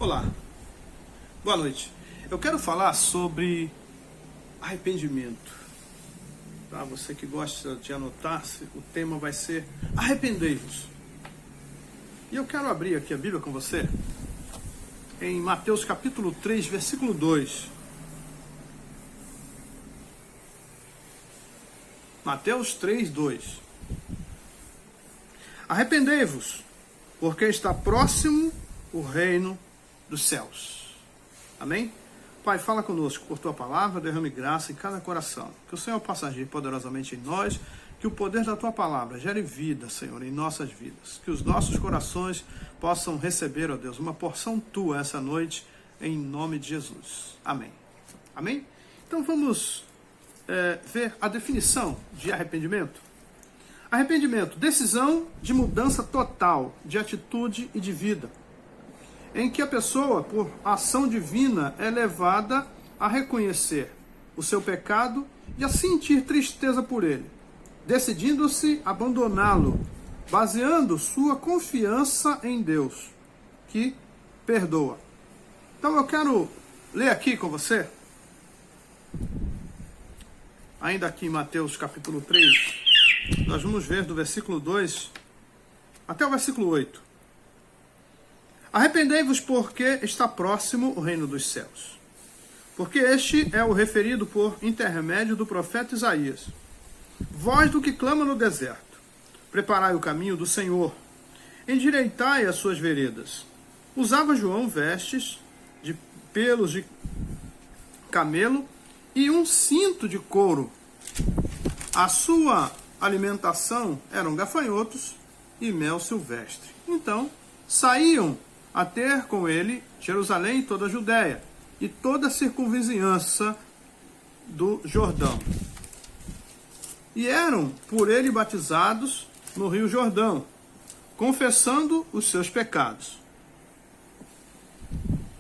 Olá, boa noite. Eu quero falar sobre arrependimento. Para você que gosta de anotar, o tema vai ser arrependei-vos. E eu quero abrir aqui a Bíblia com você em Mateus capítulo 3, versículo 2. Mateus 3, 2. Arrependei-vos, porque está próximo o reino dos céus. Amém? Pai, fala conosco por tua palavra, derrame graça em cada coração. Que o Senhor possa agir poderosamente em nós, que o poder da tua palavra gere vida, Senhor, em nossas vidas. Que os nossos corações possam receber, ó Deus, uma porção tua essa noite, em nome de Jesus. Amém. Amém? Então vamos ver a definição de arrependimento. Arrependimento, decisão de mudança total de atitude e de vida, em que a pessoa, por ação divina, é levada a reconhecer o seu pecado e a sentir tristeza por ele, decidindo-se abandoná-lo, baseando sua confiança em Deus, que perdoa. Então eu quero ler aqui com você, ainda aqui em Mateus capítulo 3, nós vamos ver do versículo 2 até o versículo 8. Arrependei-vos porque está próximo o reino dos céus. Porque este é o referido por intermédio do profeta Isaías. Voz do que clama no deserto. Preparai o caminho do Senhor. Endireitai as suas veredas. Usava João vestes de pelos de camelo e um cinto de couro. A sua alimentação eram gafanhotos e mel silvestre. Então saíam a ter com ele Jerusalém e toda a Judéia, e toda a circunvizinhança do Jordão. E eram por ele batizados no rio Jordão, confessando os seus pecados.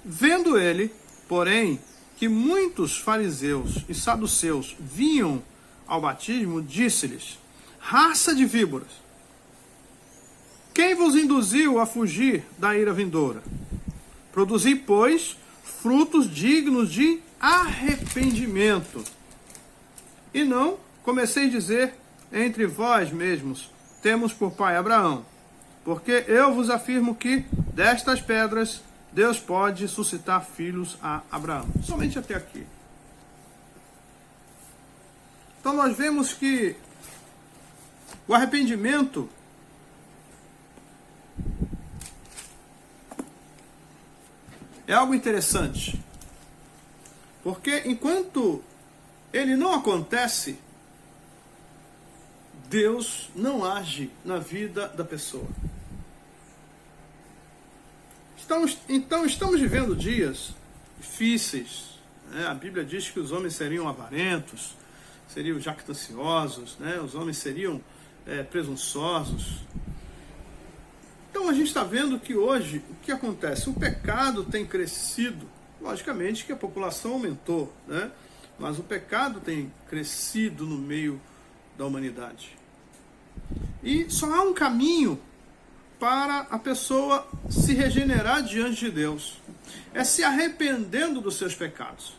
Vendo ele, porém, que muitos fariseus e saduceus vinham ao batismo, disse-lhes: raça de víboras, quem vos induziu a fugir da ira vindoura? Produzi, pois, frutos dignos de arrependimento. E não comecei a dizer entre vós mesmos, temos por pai Abraão. Porque eu vos afirmo que destas pedras Deus pode suscitar filhos a Abraão. Somente até aqui. Então nós vemos que o arrependimento é algo interessante, porque enquanto ele não acontece, Deus não age na vida da pessoa. Então estamos vivendo dias difíceis, né? A Bíblia diz que os homens seriam avarentos, seriam jactanciosos, né? Os homens seriam presunçosos. Então a gente está vendo que hoje, o que acontece? O pecado tem crescido, logicamente que a população aumentou, né? Mas o pecado tem crescido no meio da humanidade. E só há um caminho para a pessoa se regenerar diante de Deus. É se arrependendo dos seus pecados.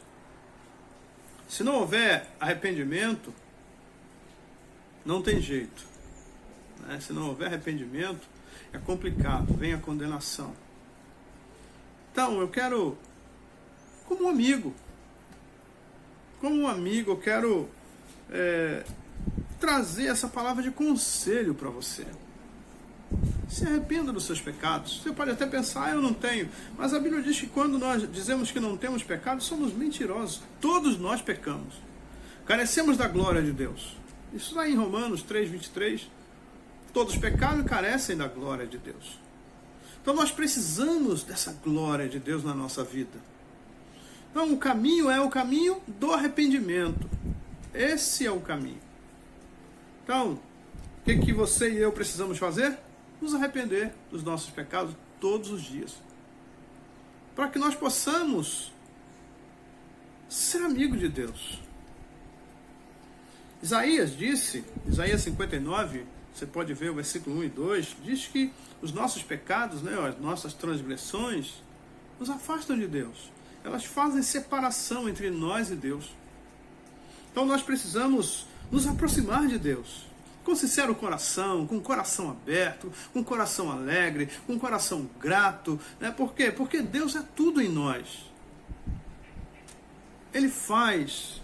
Se não houver arrependimento, não tem jeito, né? Se não houver arrependimento, é complicado, vem a condenação. Então, eu quero, como um amigo, eu quero trazer essa palavra de conselho para você. Se arrependa dos seus pecados. Você pode até pensar, eu não tenho. Mas a Bíblia diz que quando nós dizemos que não temos pecado, somos mentirosos. Todos nós pecamos. Carecemos da glória de Deus. Isso está em Romanos 3, 23. Todos pecaram e carecem da glória de Deus. Então nós precisamos dessa glória de Deus na nossa vida. Então o caminho é o caminho do arrependimento. Esse é o caminho. Então, o que você e eu precisamos fazer? Nos arrepender dos nossos pecados todos os dias. Para que nós possamos ser amigo de Deus. Isaías disse, Isaías 59, você pode ver o versículo 1 e 2, diz que os nossos pecados, né, as nossas transgressões, nos afastam de Deus. Elas fazem separação entre nós e Deus. Então nós precisamos nos aproximar de Deus, com sincero coração, com coração aberto, com coração alegre, com coração grato. Né? Por quê? Porque Deus é tudo em nós. Ele faz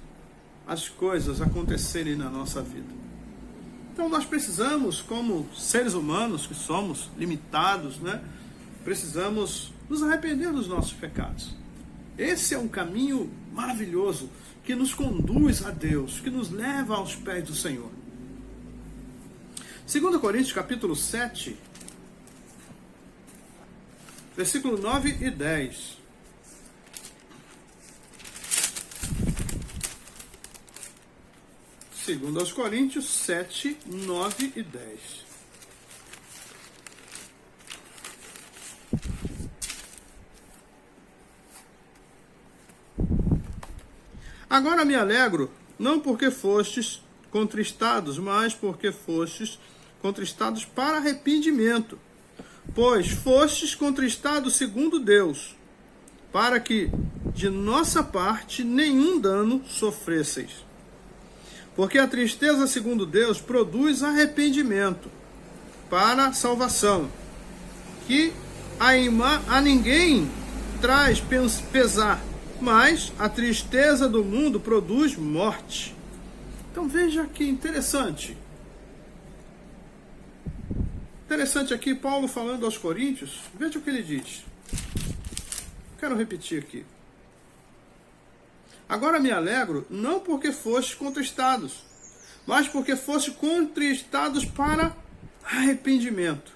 as coisas acontecerem na nossa vida. Então nós precisamos, como seres humanos que somos, limitados, né? Precisamos nos arrepender dos nossos pecados. Esse é um caminho maravilhoso que nos conduz a Deus, que nos leva aos pés do Senhor. 2 Coríntios capítulo 7, versículo 9 e 10. Segundo aos Coríntios 7, 9 e 10. Agora me alegro, não porque fostes contristados, mas porque fostes contristados para arrependimento. Pois fostes contristados segundo Deus, para que de nossa parte nenhum dano sofresseis. Porque a tristeza segundo Deus produz arrependimento para a salvação, que a ninguém traz pesar, mas a tristeza do mundo produz morte. Então veja que interessante. Interessante aqui, Paulo falando aos Coríntios, veja o que ele diz. Quero repetir aqui. Agora me alegro, não porque fostes contristados, mas porque fostes contristados para arrependimento.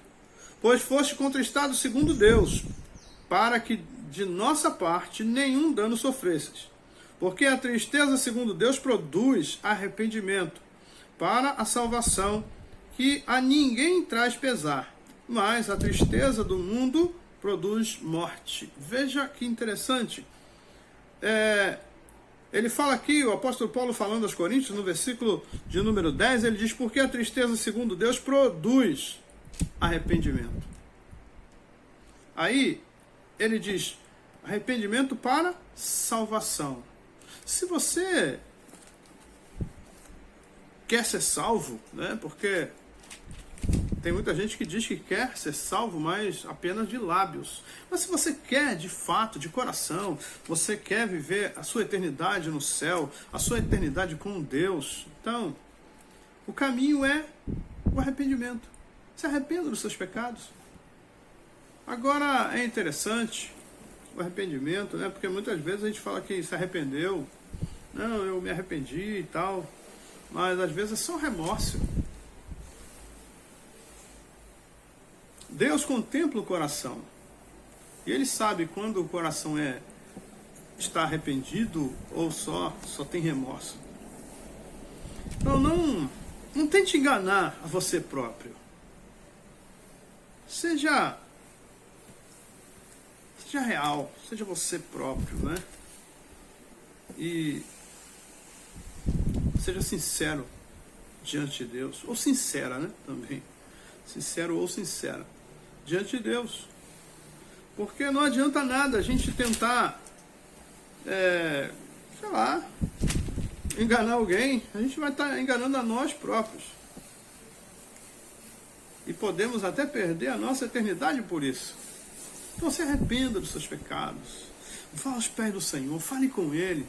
Pois fostes contristados segundo Deus, para que de nossa parte nenhum dano sofresses. Porque a tristeza segundo Deus produz arrependimento para a salvação, que a ninguém traz pesar, mas a tristeza do mundo produz morte. Veja que interessante. Ele fala aqui, o apóstolo Paulo falando aos Coríntios, no versículo de número 10, ele diz, porque a tristeza segundo Deus produz arrependimento. Aí, ele diz, arrependimento para salvação. Se você quer ser salvo, né, porque tem muita gente que diz que quer ser salvo, mas apenas de lábios. Mas se você quer, de fato, de coração, você quer viver a sua eternidade no céu, a sua eternidade com Deus, então, o caminho é o arrependimento. Se arrependa dos seus pecados. Agora, é interessante o arrependimento, né? Porque muitas vezes a gente fala que se arrependeu. Não, eu me arrependi e tal. Mas às vezes é só remorso. Deus contempla o coração. E Ele sabe quando o coração está arrependido ou só tem remorso. Então não tente enganar a você próprio. Seja real, seja você próprio, né? E seja sincero diante de Deus. Ou sincera, né? Também. Sincero ou sincera diante de Deus. Porque não adianta nada a gente tentar, enganar alguém. A gente vai estar enganando a nós próprios. E podemos até perder a nossa eternidade por isso. Então se arrependa dos seus pecados. Vá aos pés do Senhor, fale com Ele.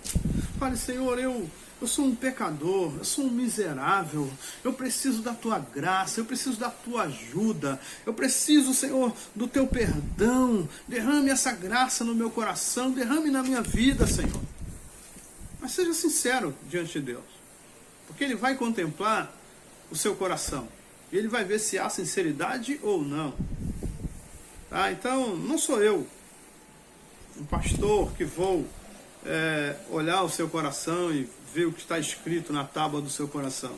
Fale, Senhor, eu sou um pecador, eu sou um miserável, eu preciso da Tua graça, eu preciso da Tua ajuda, eu preciso, Senhor, do Teu perdão. Derrame essa graça no meu coração, derrame na minha vida, Senhor. Mas seja sincero diante de Deus, porque Ele vai contemplar o seu coração e Ele vai ver se há sinceridade ou não. Tá? Então, não sou eu, um pastor, que vou olhar o seu coração e ver o que está escrito na tábua do seu coração.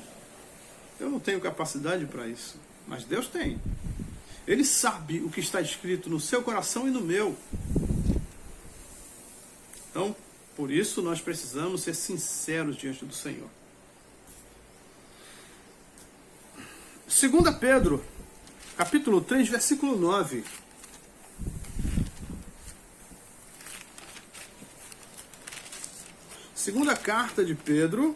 Eu não tenho capacidade para isso, mas Deus tem. Ele sabe o que está escrito no seu coração e no meu. Então, por isso nós precisamos ser sinceros diante do Senhor. 2 Pedro, capítulo 3, versículo 9. Segunda carta de Pedro,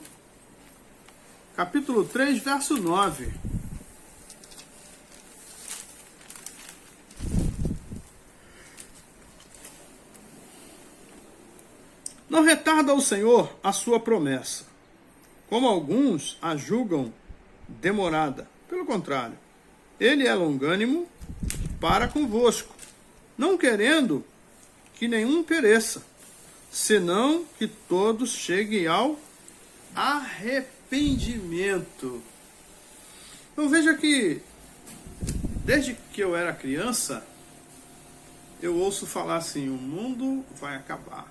capítulo 3, verso 9. Não retarda o Senhor a sua promessa, como alguns a julgam demorada. Pelo contrário, ele é longânimo para convosco, não querendo que nenhum pereça, senão que todos cheguem ao arrependimento. Então veja que, desde que eu era criança, eu ouço falar assim, o mundo vai acabar.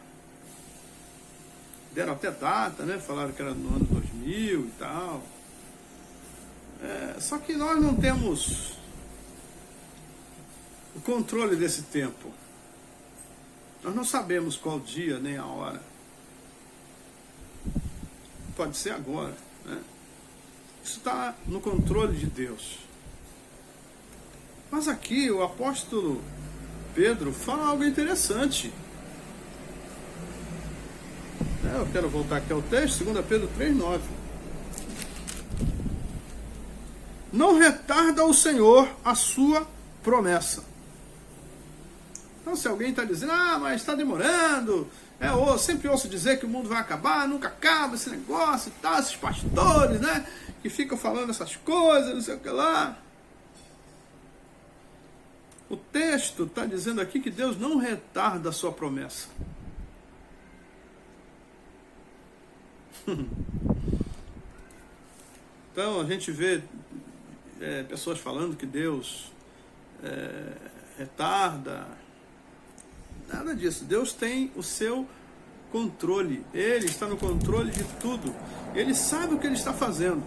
Deram até data, né? Falaram que era no ano 2000 e tal. Só que nós não temos o controle desse tempo. Nós não sabemos qual dia nem a hora. Pode ser agora, né? Isso está no controle de Deus. Mas aqui o apóstolo Pedro fala algo interessante. Eu quero voltar aqui ao texto, 2 Pedro 3,9. Não retarda o Senhor a sua promessa. Então, se alguém está dizendo, mas está demorando, eu sempre ouço dizer que o mundo vai acabar, nunca acaba esse negócio e tal, esses pastores, né, que ficam falando essas coisas, não sei o que lá. O texto está dizendo aqui que Deus não retarda a sua promessa. Então a gente vê pessoas falando que Deus retarda. Nada disso. Deus tem o seu controle. Ele está no controle de tudo. Ele sabe o que ele está fazendo.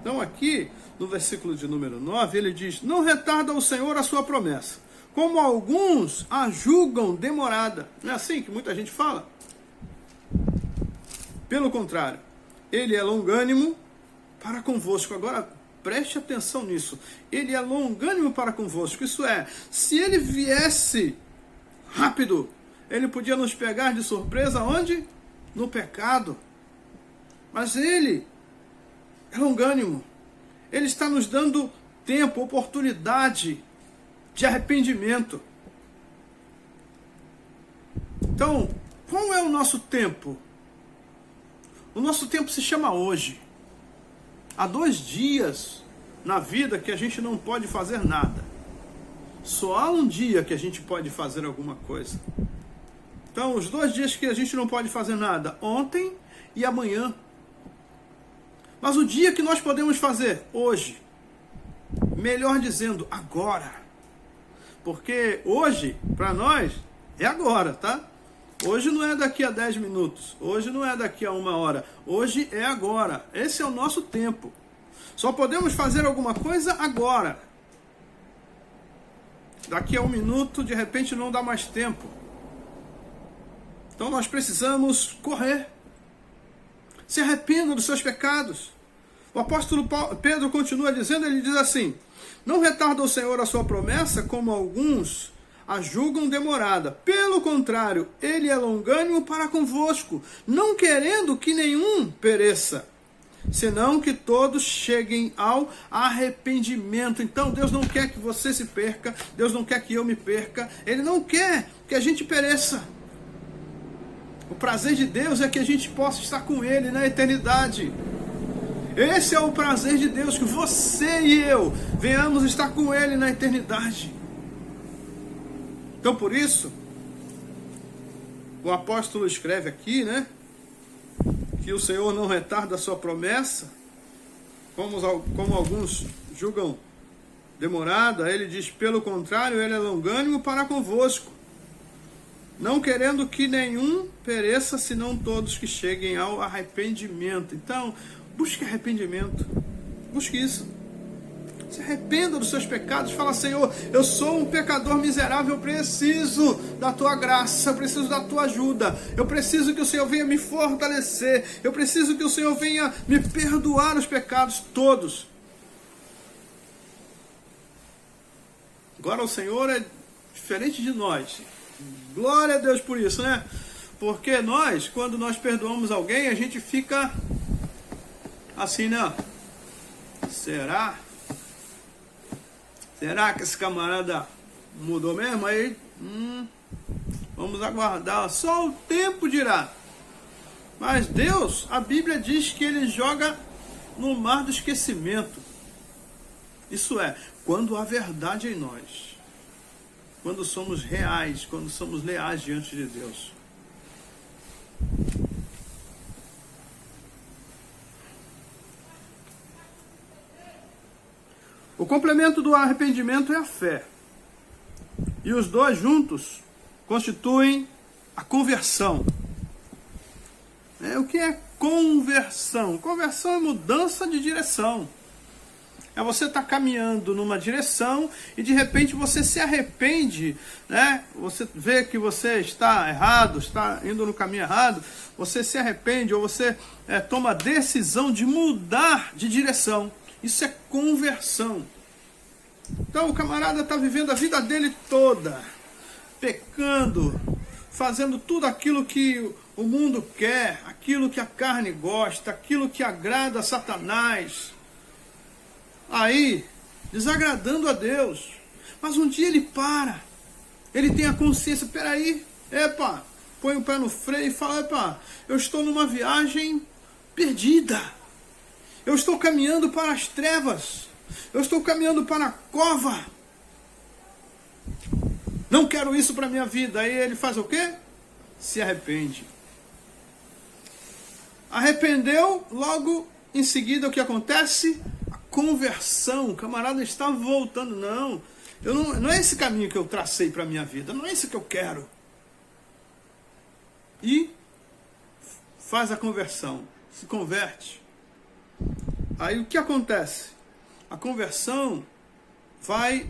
Então aqui, no versículo de número 9, ele diz, não retarda o Senhor a sua promessa, como alguns a julgam demorada. Não é assim que muita gente fala? Pelo contrário, ele é longânimo para convosco. Agora, preste atenção nisso. Ele é longânimo para convosco. Isso é, se ele viesse rápido, ele podia nos pegar de surpresa onde? No pecado. Mas ele é longânimo. Ele está nos dando tempo, oportunidade de arrependimento. Então, qual é o nosso tempo? O nosso tempo se chama hoje. Há 2 dias na vida que a gente não pode fazer nada. Só há um dia que a gente pode fazer alguma coisa. Então, os 2 dias que a gente não pode fazer nada, ontem e amanhã. Mas o dia que nós podemos fazer, hoje. Melhor dizendo, agora. Porque hoje, para nós, é agora, tá? Hoje não é daqui a 10 minutos, hoje não é daqui a 1 hora, hoje é agora. Esse é o nosso tempo. Só podemos fazer alguma coisa agora. Daqui a 1 minuto, de repente, não dá mais tempo. Então nós precisamos correr. Se arrependa dos seus pecados. O apóstolo Pedro continua dizendo, ele diz assim, não retarda o Senhor a sua promessa, como alguns a julgam demorada. Pelo contrário, ele é longânimo para convosco, não querendo que nenhum pereça, senão que todos cheguem ao arrependimento. Então Deus não quer que você se perca, Deus não quer que eu me perca, Ele não quer que a gente pereça. O prazer de Deus é que a gente possa estar com Ele na eternidade. Esse é o prazer de Deus, que você e eu venhamos estar com Ele na eternidade. Então, por isso, o apóstolo escreve aqui, né, que o Senhor não retarda a sua promessa, como alguns julgam demorada. Ele diz, pelo contrário, ele é longânimo para convosco, não querendo que nenhum pereça, senão todos que cheguem ao arrependimento. Então, busque arrependimento, busque isso. Se arrependa dos seus pecados, fala, Senhor, eu sou um pecador miserável, eu preciso da tua graça, eu preciso da tua ajuda, eu preciso que o Senhor venha me fortalecer, eu preciso que o Senhor venha me perdoar os pecados todos. Agora o Senhor é diferente de nós, glória a Deus por isso, né? Porque nós, quando nós perdoamos alguém, a gente fica assim, né? Será? Será que esse camarada mudou mesmo? Aí, vamos aguardar. Só o tempo dirá. Mas Deus, a Bíblia diz que Ele joga no mar do esquecimento. Isso é, quando há verdade em nós. Quando somos reais, quando somos leais diante de Deus. O complemento do arrependimento é a fé. E os dois juntos constituem a conversão. O que é conversão? Conversão é mudança de direção. É você estar caminhando numa direção e de repente você se arrepende, né? Você vê que você está errado, está indo no caminho errado, você se arrepende ou você toma a decisão de mudar de direção. Isso é conversão. Então o camarada está vivendo a vida dele toda, pecando, fazendo tudo aquilo que o mundo quer, aquilo que a carne gosta, aquilo que agrada a Satanás. Aí, desagradando a Deus. Mas um dia ele para. Ele tem a consciência, peraí, põe o pé no freio e fala, eu estou numa viagem perdida. Eu estou caminhando para as trevas. Eu estou caminhando para a cova. Não quero isso para a minha vida. Aí ele faz o quê? Se arrepende. Arrependeu, logo em seguida o que acontece? A conversão. O camarada está voltando. Não é esse caminho que eu tracei para a minha vida. Não é isso que eu quero. E faz a conversão. Se converte. Aí o que acontece? A conversão vai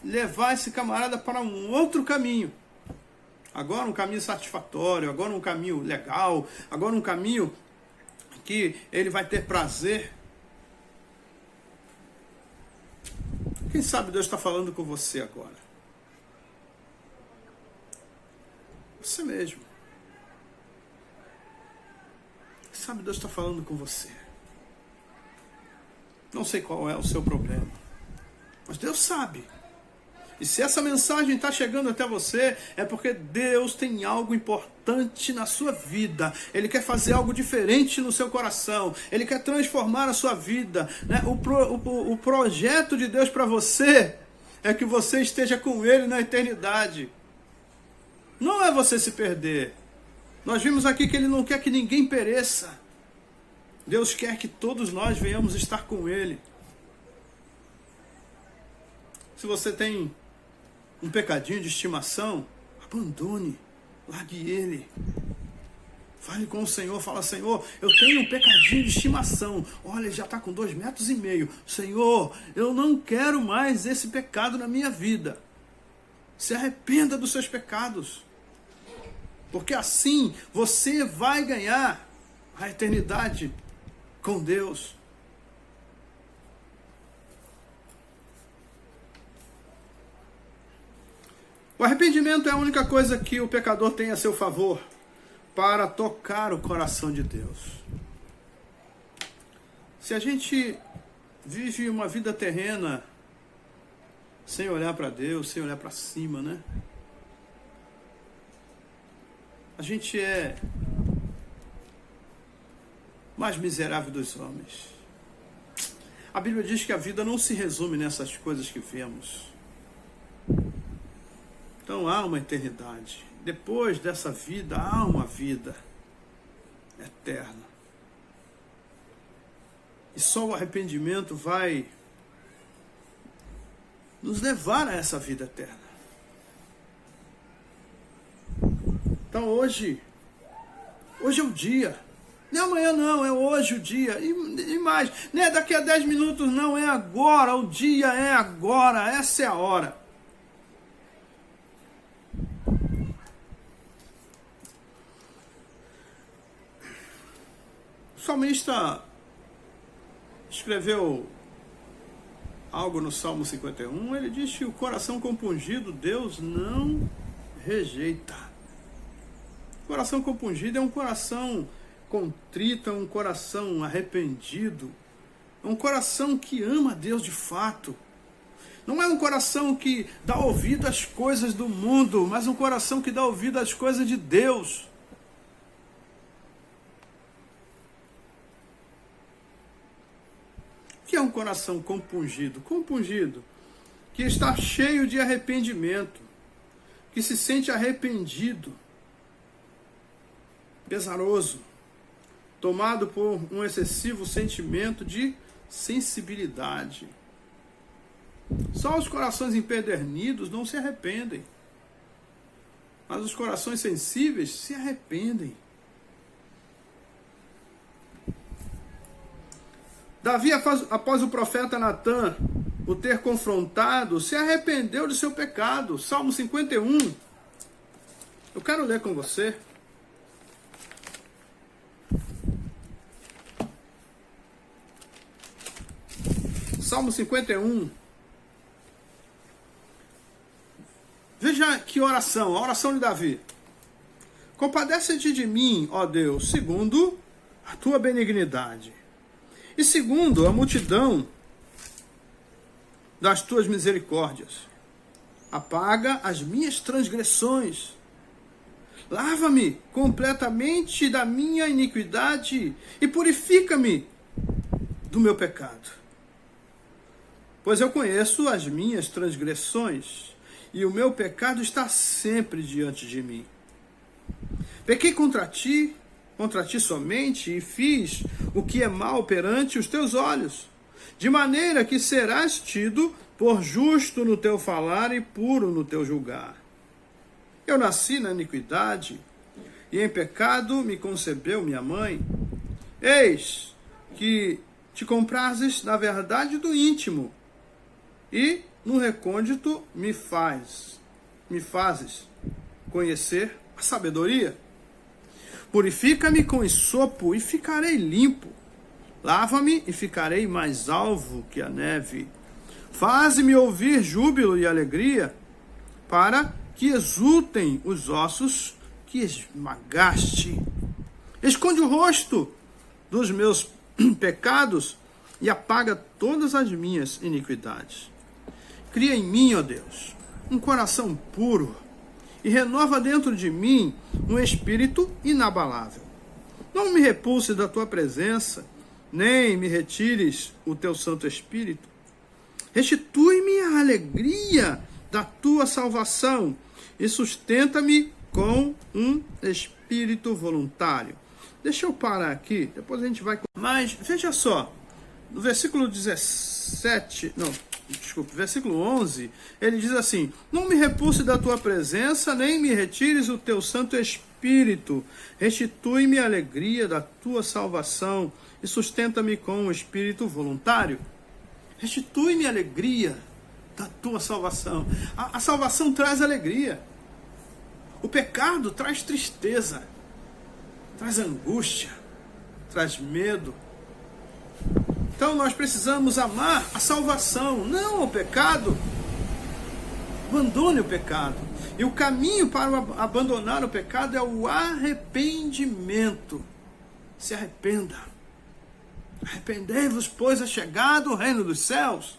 levar esse camarada para um outro caminho. Agora um caminho satisfatório, agora um caminho legal, agora um caminho que ele vai ter prazer. Quem sabe Deus está falando com você agora? Você mesmo. Quem sabe Deus está falando com você? Não sei qual é o seu problema, mas Deus sabe. E se essa mensagem está chegando até você, é porque Deus tem algo importante na sua vida. Ele quer fazer algo diferente no seu coração. Ele quer transformar a sua vida, né? O projeto de Deus para você é que você esteja com Ele na eternidade. Não é você se perder. Nós vimos aqui que Ele não quer que ninguém pereça. Deus quer que todos nós venhamos estar com Ele. Se você tem um pecadinho de estimação, abandone, largue ele. Fale com o Senhor, fala, Senhor, eu tenho um pecadinho de estimação. Olha, ele já está com 2,5 metros. Senhor, eu não quero mais esse pecado na minha vida. Se arrependa dos seus pecados. Porque assim você vai ganhar a eternidade com Deus. O arrependimento é a única coisa que o pecador tem a seu favor para tocar o coração de Deus. Se a gente vive uma vida terrena sem olhar para Deus, sem olhar para cima, né? A gente é mais miserável dos homens. A Bíblia diz que a vida não se resume nessas coisas que vemos. Então há uma eternidade. Depois dessa vida, há uma vida eterna. E só o arrependimento vai nos levar a essa vida eterna. Então hoje é o dia. Não é amanhã não, é hoje o dia. E mais, não é daqui a 10 minutos não, é agora. O dia é agora, essa é a hora. O salmista escreveu algo no Salmo 51, ele diz que o coração compungido Deus não rejeita. Coração compungido é um coração contrito, é um coração arrependido, é um coração que ama a Deus de fato. Não é um coração que dá ouvido às coisas do mundo, mas um coração que dá ouvido às coisas de Deus. O que é um coração compungido? Compungido, que está cheio de arrependimento, que se sente arrependido, pesaroso, tomado por um excessivo sentimento de sensibilidade. Só os corações empedernidos não se arrependem, mas os corações sensíveis se arrependem. Davi, após o profeta Natã o ter confrontado, se arrependeu de seu pecado. Salmo 51. Eu quero ler com você. Salmo 51. Veja que oração, a oração de Davi. Compadece-te de mim, ó Deus, segundo a tua benignidade, e segundo a multidão das tuas misericórdias. Apaga as minhas transgressões. Lava-me completamente da minha iniquidade e purifica-me do meu pecado. Pois eu conheço as minhas transgressões e o meu pecado está sempre diante de mim. Pequei contra ti somente, e fiz o que é mal perante os teus olhos, de maneira que serás tido por justo no teu falar e puro no teu julgar. Eu nasci na iniquidade, e em pecado me concebeu minha mãe. Eis que te comprazes na verdade do íntimo, e no recôndito me fazes conhecer a sabedoria. Purifica-me com esopo e ficarei limpo. Lava-me e ficarei mais alvo que a neve. Faze-me ouvir júbilo e alegria, para que exultem os ossos que esmagaste. Esconde o rosto dos meus pecados e apaga todas as minhas iniquidades. Cria em mim, ó Deus, um coração puro e renova dentro de mim um espírito inabalável. Não me repulse da tua presença, nem me retires o teu Santo Espírito. Restitui-me a alegria da tua salvação e sustenta-me com um espírito voluntário. Deixa eu parar aqui, depois a gente vai... Mas, veja só, no versículo 11, ele diz assim: não me repulse da tua presença, nem me retires o teu Santo Espírito. Restitui-me a alegria da tua salvação e sustenta-me com um espírito voluntário. Restitui-me a alegria da tua salvação. A salvação traz alegria. O pecado traz tristeza, traz angústia, traz medo. Então nós precisamos amar a salvação, não o pecado. Abandone o pecado. E o caminho para abandonar o pecado é o arrependimento. Se arrependa. Arrependei-vos, pois é chegado o reino dos céus.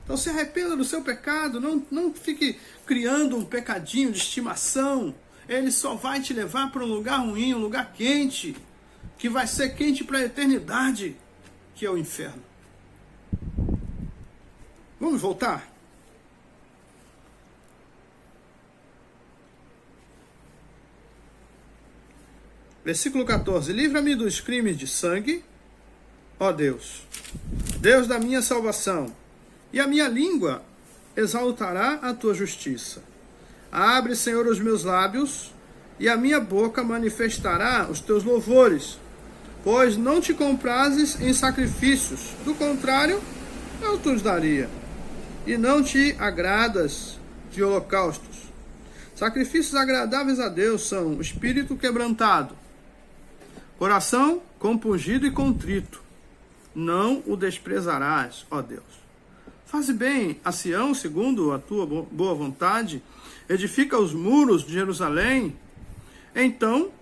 Então se arrependa do seu pecado, não fique criando um pecadinho de estimação. Ele só vai te levar para um lugar ruim, um lugar quente, que vai ser quente para a eternidade, que é o inferno. Vamos voltar? Versículo 14. Livra-me dos crimes de sangue, ó Deus, Deus da minha salvação, e a minha língua exaltará a tua justiça. Abre, Senhor, os meus lábios, e a minha boca manifestará os teus louvores, pois não te comprazes em sacrifícios, do contrário, eu te os daria, e não te agradas de holocaustos. Sacrifícios agradáveis a Deus são espírito quebrantado, coração compungido e contrito. Não o desprezarás, ó Deus. Faze bem a Sião segundo a tua boa vontade, edifica os muros de Jerusalém. Então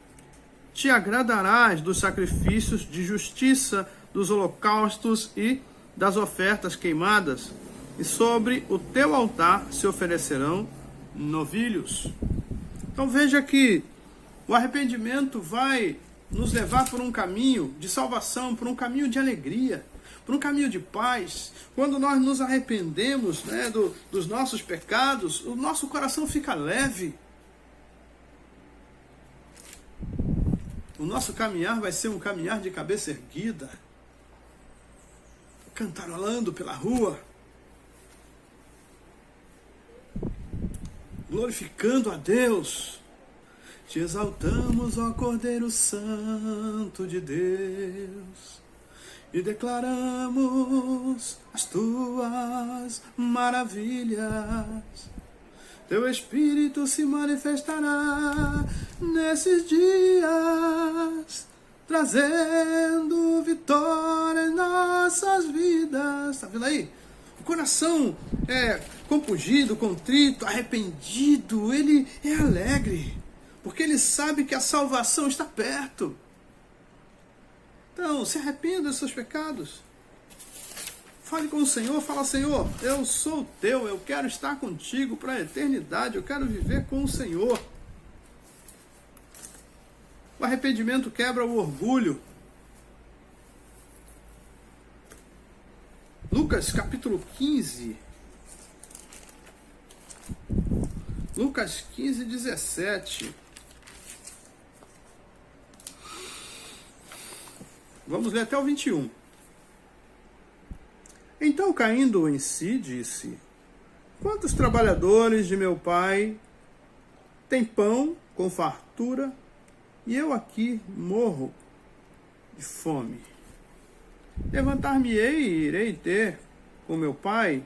te agradarás dos sacrifícios de justiça, dos holocaustos e das ofertas queimadas, e sobre o teu altar se oferecerão novilhos. Então veja que o arrependimento vai nos levar por um caminho de salvação, por um caminho de alegria, por um caminho de paz. Quando nós nos arrependemos, né, dos nossos pecados, o nosso coração fica leve. O nosso caminhar vai ser um caminhar de cabeça erguida, cantarolando pela rua, glorificando a Deus. Te exaltamos, ó Cordeiro Santo de Deus, e declaramos as tuas maravilhas. Teu Espírito se manifestará nesses dias, trazendo vitória em nossas vidas. Está vendo aí? O coração compungido, contrito, arrependido, ele é alegre, porque ele sabe que a salvação está perto. Então, se arrependa dos seus pecados. Fale com o Senhor, fala: Senhor, eu sou teu, eu quero estar contigo para a eternidade, eu quero viver com o Senhor. O arrependimento quebra o orgulho. Lucas capítulo 15. Lucas 15, 17. Vamos ler até o 21. Então, caindo em si, disse: quantos trabalhadores de meu pai têm pão com fartura, e eu aqui morro de fome? Levantar-me-ei e irei ter com meu pai,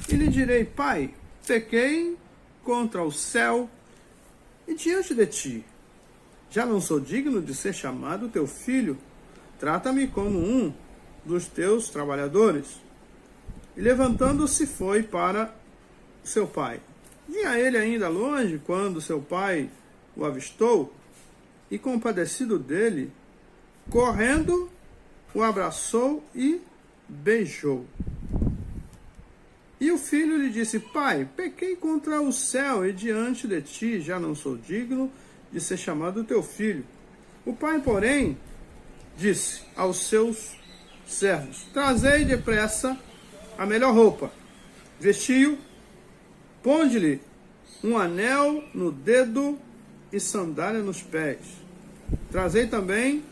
e lhe direi: Pai, pequei contra o céu e diante de ti. Já não sou digno de ser chamado teu filho. Trata-me como um dos teus trabalhadores. E levantando-se foi para seu pai. Vinha ele ainda longe quando seu pai o avistou, e compadecido dele, correndo, o abraçou e beijou. E o filho lhe disse: Pai, pequei contra o céu e diante de ti, já não sou digno de ser chamado teu filho. O pai, porém, disse aos seus servos: trazei depressa a melhor roupa, vestiu, ponde-lhe um anel no dedo e sandália nos pés. Trazei também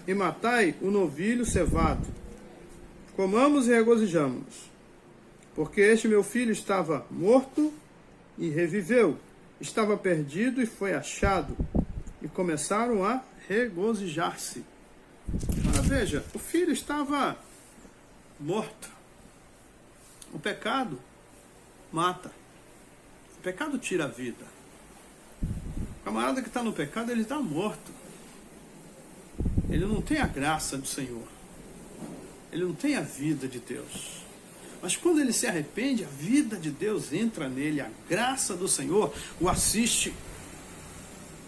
e matai o novilho cevado. Comamos e regozijamos, porque este meu filho estava morto e reviveu, estava perdido e foi achado. E começaram a regozijar-se. Agora veja, o filho estava morto. O pecado mata. O pecado tira a vida. O camarada que está no pecado, ele está morto. Ele não tem a graça do Senhor. Ele não tem a vida de Deus. Mas quando ele se arrepende, a vida de Deus entra nele. A graça do Senhor o assiste.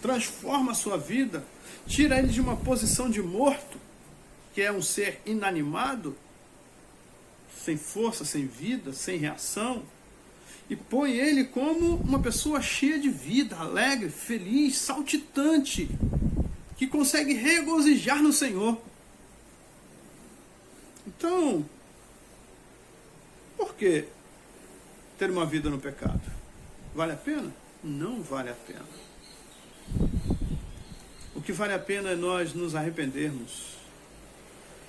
Transforma a sua vida. Tira ele de uma posição de morto, que é um ser inanimado, sem força, sem vida, sem reação, e põe ele como uma pessoa cheia de vida, alegre, feliz, saltitante, que consegue regozijar no Senhor. Então, por que ter uma vida no pecado? Vale a pena? Não vale a pena. O que vale a pena é nós nos arrependermos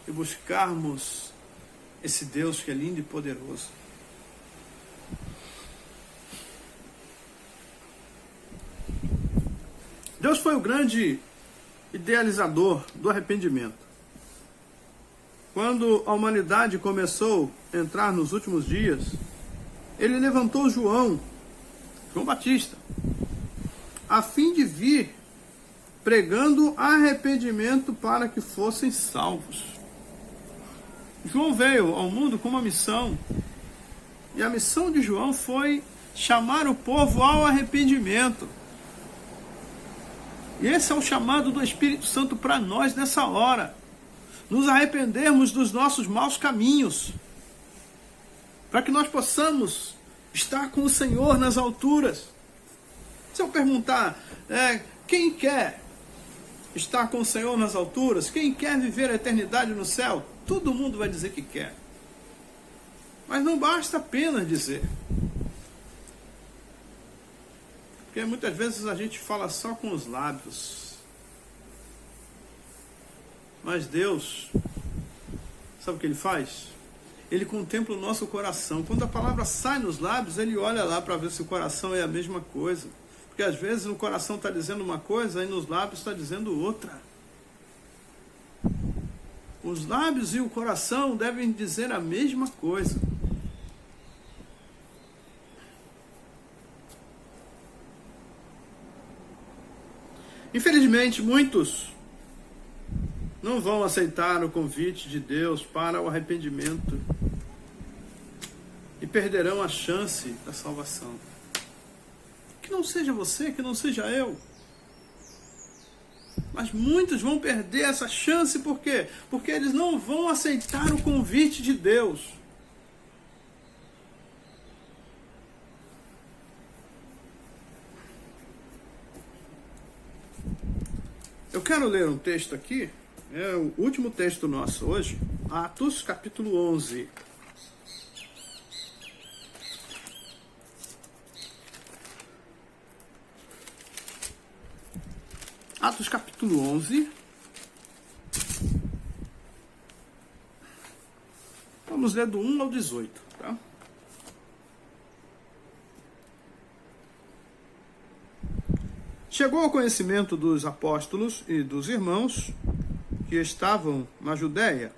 e buscarmos esse Deus que é lindo e poderoso. Deus foi o grande idealizador do arrependimento. Quando a humanidade começou a entrar nos últimos dias, ele levantou João Batista, a fim de vir pregando arrependimento para que fossem salvos. João veio ao mundo com uma missão, e a missão de João foi chamar o povo ao arrependimento. E esse é o chamado do Espírito Santo para nós nessa hora. Nos arrependermos dos nossos maus caminhos. Para que nós possamos estar com o Senhor nas alturas. Se eu perguntar, quem quer estar com o Senhor nas alturas? Quem quer viver a eternidade no céu? Todo mundo vai dizer que quer. Mas não basta apenas dizer. Porque muitas vezes a gente fala só com os lábios. Mas Deus, sabe o que Ele faz? Ele contempla o nosso coração. Quando a palavra sai nos lábios, Ele olha lá para ver se o coração é a mesma coisa. Porque às vezes no coração está dizendo uma coisa e nos lábios está dizendo outra. Os lábios e o coração devem dizer a mesma coisa. Infelizmente, muitos não vão aceitar o convite de Deus para o arrependimento e perderão a chance da salvação. Que não seja você, que não seja eu. Mas muitos vão perder essa chance, por quê? Porque eles não vão aceitar o convite de Deus. Eu quero ler um texto aqui, é o último texto nosso hoje, Atos capítulo 11. Atos capítulo 11. Vamos ler do 1 ao 18, tá? Chegou ao conhecimento dos apóstolos e dos irmãos que estavam na Judéia,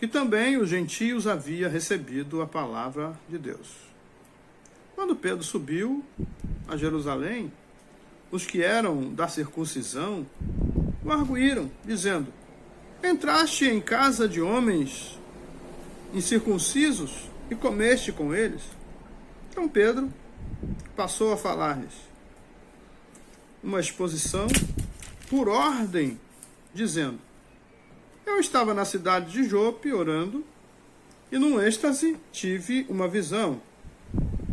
que também os gentios haviam recebido a palavra de Deus. Quando Pedro subiu a Jerusalém, os que eram da circuncisão o arguíram, dizendo: entraste em casa de homens incircuncisos e comeste com eles? Então Pedro passou a falar-lhes uma exposição por ordem, dizendo: eu estava na cidade de Jope orando, e num êxtase tive uma visão,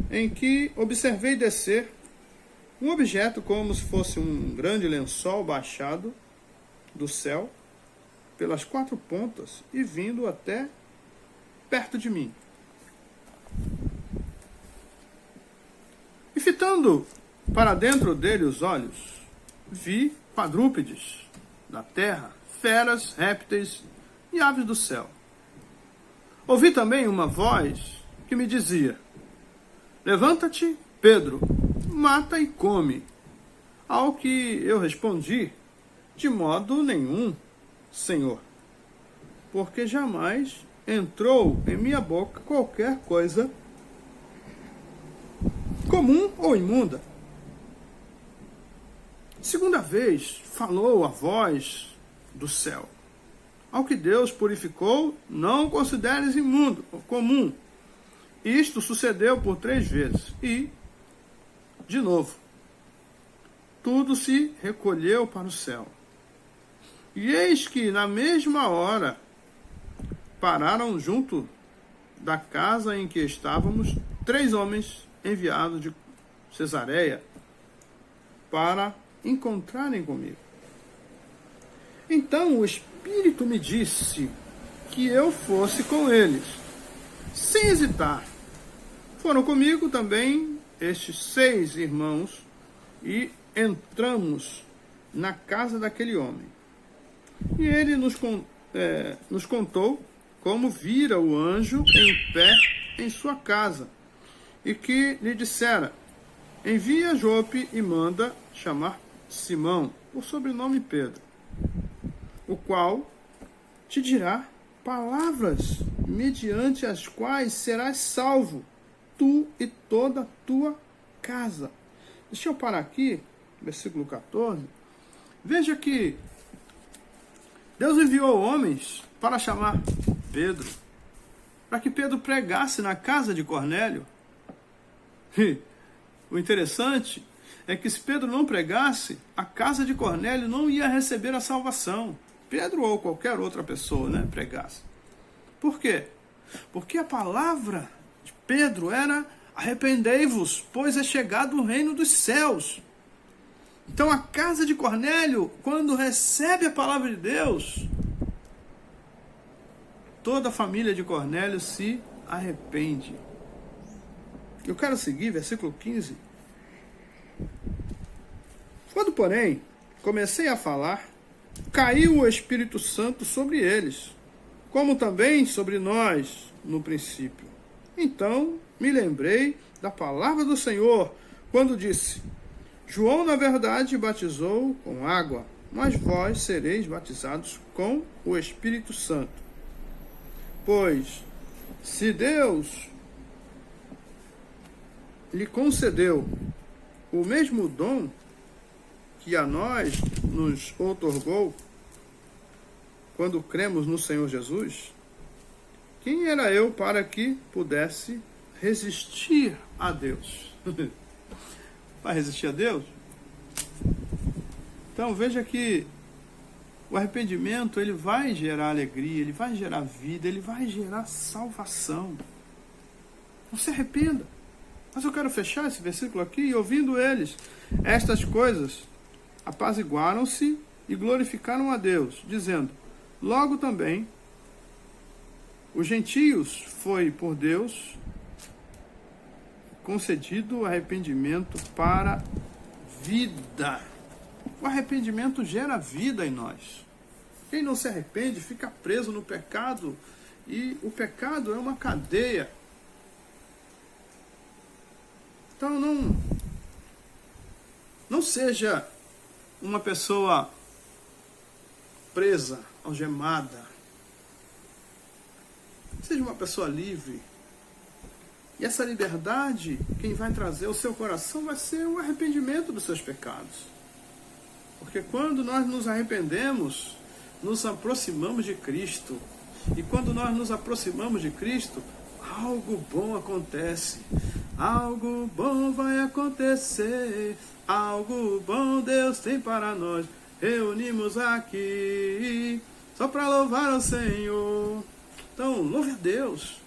em que observei descer um objeto como se fosse um grande lençol baixado do céu pelas quatro pontas e vindo até perto de mim. E fitando para dentro dele os olhos, vi quadrúpedes da terra, feras, répteis e aves do céu. Ouvi também uma voz que me dizia: levanta-te, Pedro, mata e come. Ao que eu respondi: de modo nenhum, Senhor, porque jamais entrou em minha boca qualquer coisa comum ou imunda. Segunda vez falou a voz do céu: ao que Deus purificou, não consideres imundo ou comum. Isto sucedeu por 3 vezes. E, de novo, tudo se recolheu para o céu. E eis que, na mesma hora, pararam junto da casa em que estávamos 3 homens enviados de Cesareia para encontrarem comigo. Então o Espírito me disse que eu fosse com eles. Sem hesitar, foram comigo também estes 6 irmãos e entramos na casa daquele homem. E ele nos contou como vira o anjo em pé em sua casa e que lhe dissera: envia a Jope e manda chamar Simão, por sobrenome Pedro, o qual te dirá palavras mediante as quais serás salvo, tu e toda a tua casa. Deixa eu parar aqui, versículo 14. Veja que Deus enviou homens para chamar Pedro, para que Pedro pregasse na casa de Cornélio. E o interessante é que se Pedro não pregasse, a casa de Cornélio não ia receber a salvação. Pedro ou qualquer outra pessoa, né, pregasse. Por quê? Porque a palavra de Pedro era: arrependei-vos, pois é chegado o reino dos céus. Então a casa de Cornélio, quando recebe a palavra de Deus, toda a família de Cornélio se arrepende. Eu quero seguir, versículo 15. Quando, porém, comecei a falar, caiu o Espírito Santo sobre eles, como também sobre nós no princípio. Então me lembrei da palavra do Senhor, quando disse: João, na verdade, batizou com água, mas vós sereis batizados com o Espírito Santo. Pois, se Deus lhe concedeu o mesmo dom que a nós nos outorgou quando cremos no Senhor Jesus, quem era eu para que pudesse resistir a Deus? Vai resistir a Deus? Então veja que o arrependimento, ele vai gerar alegria, ele vai gerar vida, ele vai gerar salvação. Não se arrependa. Mas eu quero fechar esse versículo aqui, e ouvindo eles estas coisas, apaziguaram-se e glorificaram a Deus, dizendo: logo também os gentios foi por Deus concedido arrependimento para vida. O arrependimento gera vida em nós. Quem não se arrepende fica preso no pecado, e o pecado é uma cadeia. Então não seja uma pessoa presa, algemada. Seja uma pessoa livre. E essa liberdade, quem vai trazer ao seu coração vai ser o arrependimento dos seus pecados. Porque quando nós nos arrependemos, nos aproximamos de Cristo. E quando nós nos aproximamos de Cristo, algo bom acontece. Algo bom vai acontecer. Algo bom Deus tem para nós. Reunimos aqui só para louvar ao Senhor. Então, louve a Deus.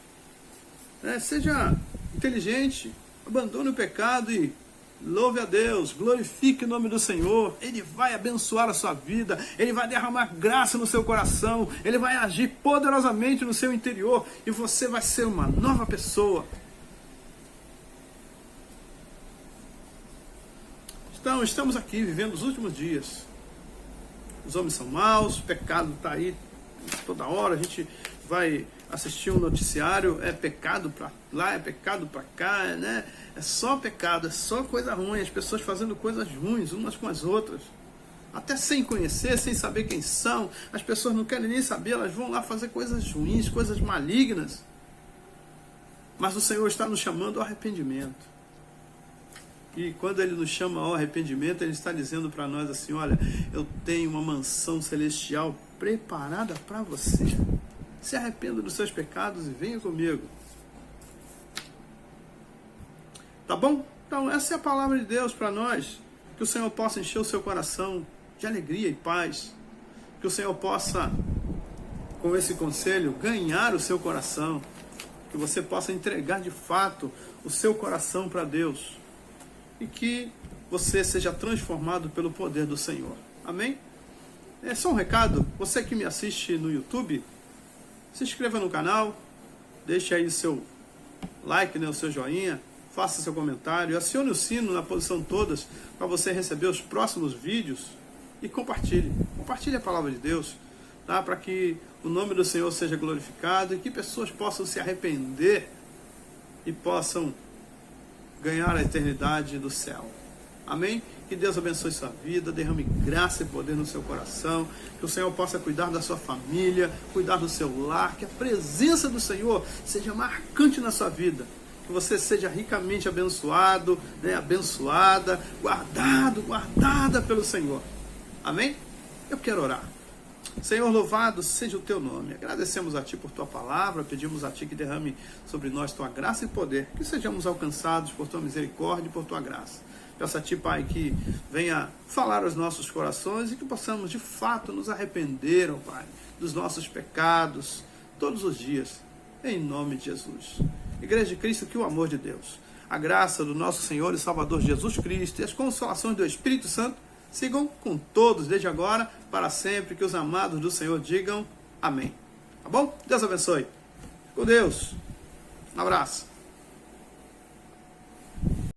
Seja inteligente. Abandone o pecado e louve a Deus. Glorifique o nome do Senhor. Ele vai abençoar a sua vida. Ele vai derramar graça no seu coração. Ele vai agir poderosamente no seu interior. E você vai ser uma nova pessoa. Então, estamos aqui vivendo os últimos dias. Os homens são maus, o pecado está aí toda hora. A gente vai assistir um noticiário, é pecado para lá, é pecado para cá, né? É só pecado, é só coisa ruim. As pessoas fazendo coisas ruins umas com as outras. Até sem conhecer, sem saber quem são. As pessoas não querem nem saber, elas vão lá fazer coisas ruins, coisas malignas. Mas o Senhor está nos chamando ao arrependimento. E quando Ele nos chama ao arrependimento, Ele está dizendo para nós assim: olha, eu tenho uma mansão celestial preparada para você. Se arrependa dos seus pecados e venha comigo. Tá bom? Então essa é a palavra de Deus para nós. Que o Senhor possa encher o seu coração de alegria e paz. Que o Senhor possa, com esse conselho, ganhar o seu coração. Que você possa entregar de fato o seu coração para Deus. E que você seja transformado pelo poder do Senhor. Amém? É só um recado. Você que me assiste no YouTube, se inscreva no canal, deixe aí o seu like, né, o seu joinha, faça seu comentário, acione o sino na posição todas para você receber os próximos vídeos e compartilhe. Compartilhe a palavra de Deus, tá? Para que o nome do Senhor seja glorificado e que pessoas possam se arrepender e possam ganhar a eternidade do céu. Amém? Que Deus abençoe sua vida, derrame graça e poder no seu coração, que o Senhor possa cuidar da sua família, cuidar do seu lar, que a presença do Senhor seja marcante na sua vida, que você seja ricamente abençoado, né, abençoada, guardada pelo Senhor. Amém? Eu quero orar. Senhor, louvado seja o teu nome. Agradecemos a ti por tua palavra, pedimos a ti que derrame sobre nós tua graça e poder, que sejamos alcançados por tua misericórdia e por tua graça. Peço a Ti, Pai, que venha falar aos nossos corações e que possamos, de fato, nos arrepender, ó Pai, dos nossos pecados, todos os dias, em nome de Jesus. Igreja de Cristo, que o amor de Deus, a graça do nosso Senhor e Salvador Jesus Cristo e as consolações do Espírito Santo sigam com todos, desde agora, para sempre, que os amados do Senhor digam amém. Tá bom? Deus abençoe. Com Deus. Um abraço.